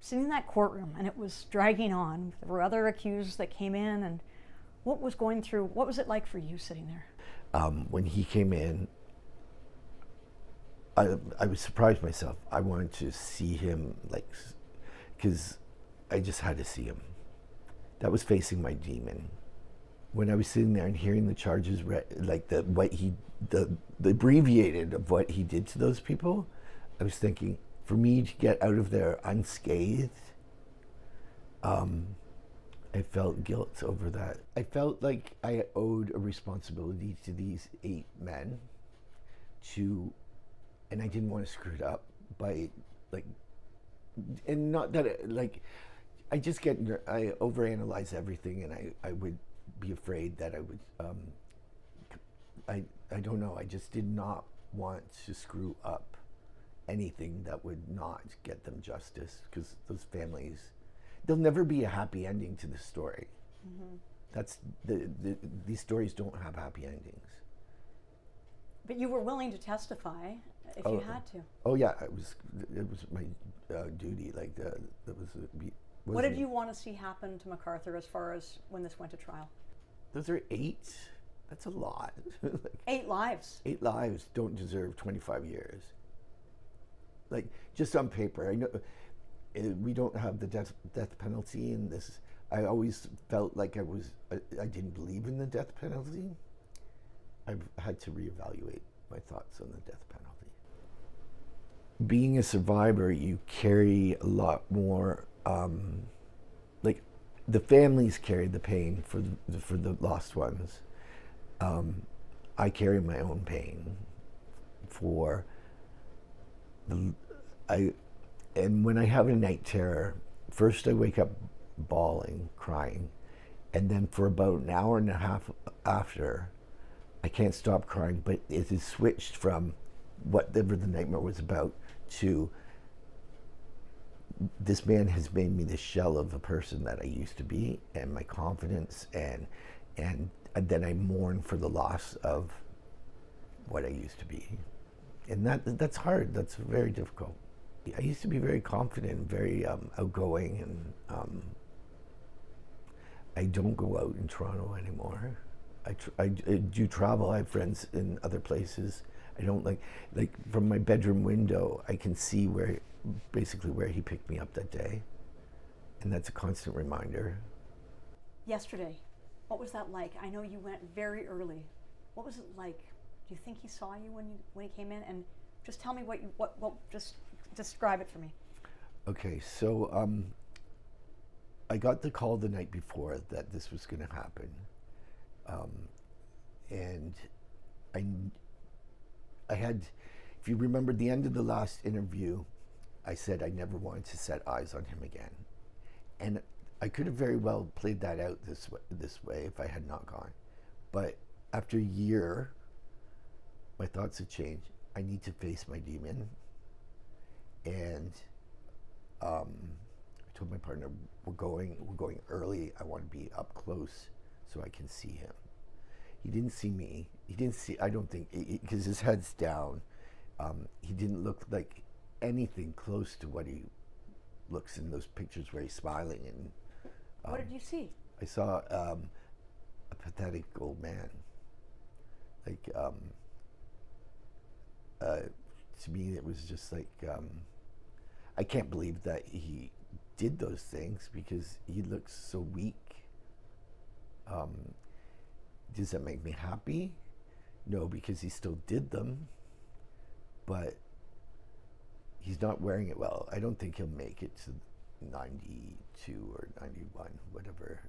sitting in that courtroom, and it was dragging on. There were other accused that came in, and what was it like for you sitting there? When he came in, I was surprised myself. I wanted to see him, because I just had to see him. That was facing my demon. When I was sitting there and hearing the charges read, the abbreviated of what he did to those people, I was thinking, for me to get out of there unscathed, I felt guilt over that. I felt like I owed a responsibility to these 8 men and I didn't want to screw it up by, and not that, I overanalyze everything, and I would be afraid that I would, I don't know, I just did not want to screw up anything that would not get them justice, because those families, there'll never be a happy ending to this story. Mm-hmm. That's these stories don't have happy endings. But you were willing to testify if you had to. Oh yeah, it was my duty. What did you want to see happen to McArthur as far as when this went to trial? Those are 8. That's a lot. 8 lives. 8 lives don't deserve 25 years. Just on paper, I know we don't have the death penalty in this. I always felt like I didn't believe in the death penalty. I've had to reevaluate my thoughts on the death penalty. Being a survivor, you carry a lot more. The families carry the pain for the lost ones. I carry my own pain for and when I have a night terror, first I wake up bawling, crying, and then for about an hour and a half after, I can't stop crying, but it has switched from whatever the nightmare was about to this man has made me the shell of the person that I used to be, and my confidence, and then I mourn for the loss of what I used to be. And that's hard, that's very difficult. I used to be very confident, very outgoing, and I don't go out in Toronto anymore. I do travel. I have friends in other places. I don't like from my bedroom window, I can see where he picked me up that day. And that's a constant reminder. Yesterday, what was that like? I know you went very early. What was it like? Do you think he saw you when he came in? And just tell me just describe it for me. Okay, so I got the call the night before that this was going to happen. And I had, if you remember the end of the last interview, I said I never wanted to set eyes on him again. And I could have very well played that out this way if I had not gone. But after a year, my thoughts have changed. I need to face my demon. And I told my partner, we're going early. I want to be up close so I can see him. He didn't see me. I don't think, because his head's down. He didn't look like anything close to what he looks in those pictures where he's smiling. And what did you see? I saw a pathetic old man. To me, it was just I can't believe that he did those things because he looks so weak. Does that make me happy? No, because he still did them, but he's not wearing it well. I don't think he'll make it to 92 or 91, whatever.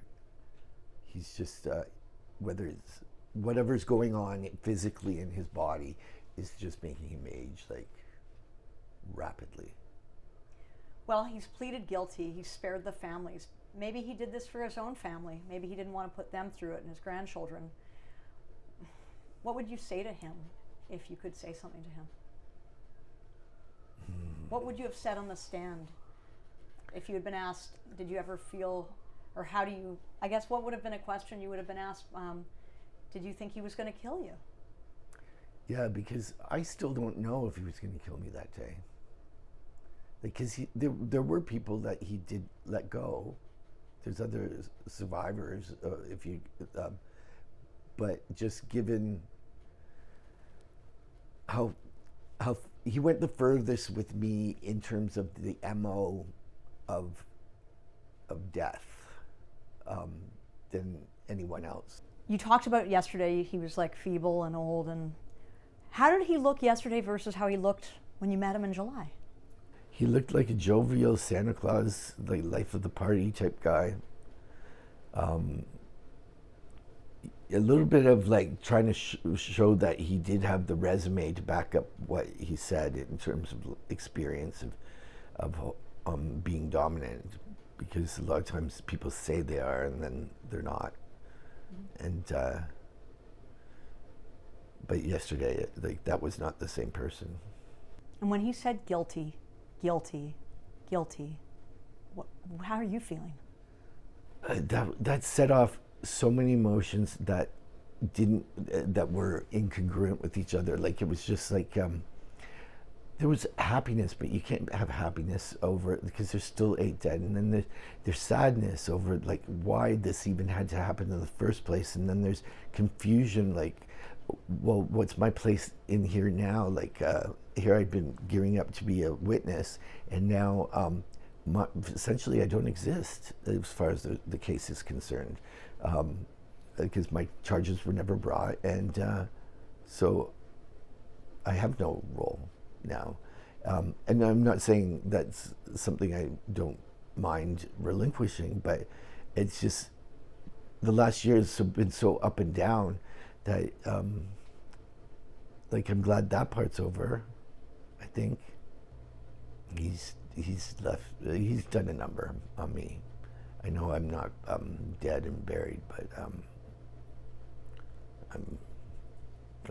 He's just, whatever's going on physically in his body is just making him age rapidly. Well, he's pleaded guilty. He's spared the families. Maybe he did this for his own family. Maybe he didn't want to put them through it and his grandchildren. What would you say to him if you could say something to him? What would you have said on the stand if you had been asked, did you ever feel, or how do you, I guess what would have been a question you would have been asked, did you think he was going to kill you? Yeah, because I still don't know if he was going to kill me that day. Because there were people that he did let go. There's other survivors, but just given how he went the furthest with me in terms of the MO of death than anyone else. You talked about yesterday, he was like feeble and old, and how did he look yesterday versus how he looked when you met him in July? He looked like a jovial Santa Claus, like life of the party type guy. A little bit of like trying to show that he did have the resume to back up what he said in terms of experience of being dominant, because a lot of times people say they are and then they're not. And but yesterday, like, that was not the same person. And when he said guilty, guilty, guilty, how are you feeling? That set off so many emotions that were incongruent with each other. Like, it was just like there was happiness, but you can't have happiness over it because there's still 8 dead, and then there's sadness over like why this even had to happen in the first place, and then there's confusion, like, well, what's my place in here now? Like, here I've been gearing up to be a witness, and now essentially I don't exist as far as the case is concerned, because my charges were never brought, and so I have no role now. And I'm not saying that's something I don't mind relinquishing, but it's just the last year has been so up and down that like, I'm glad that part's over. I think he's done a number on me. I know I'm not dead and buried, but I'm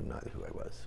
not who I was.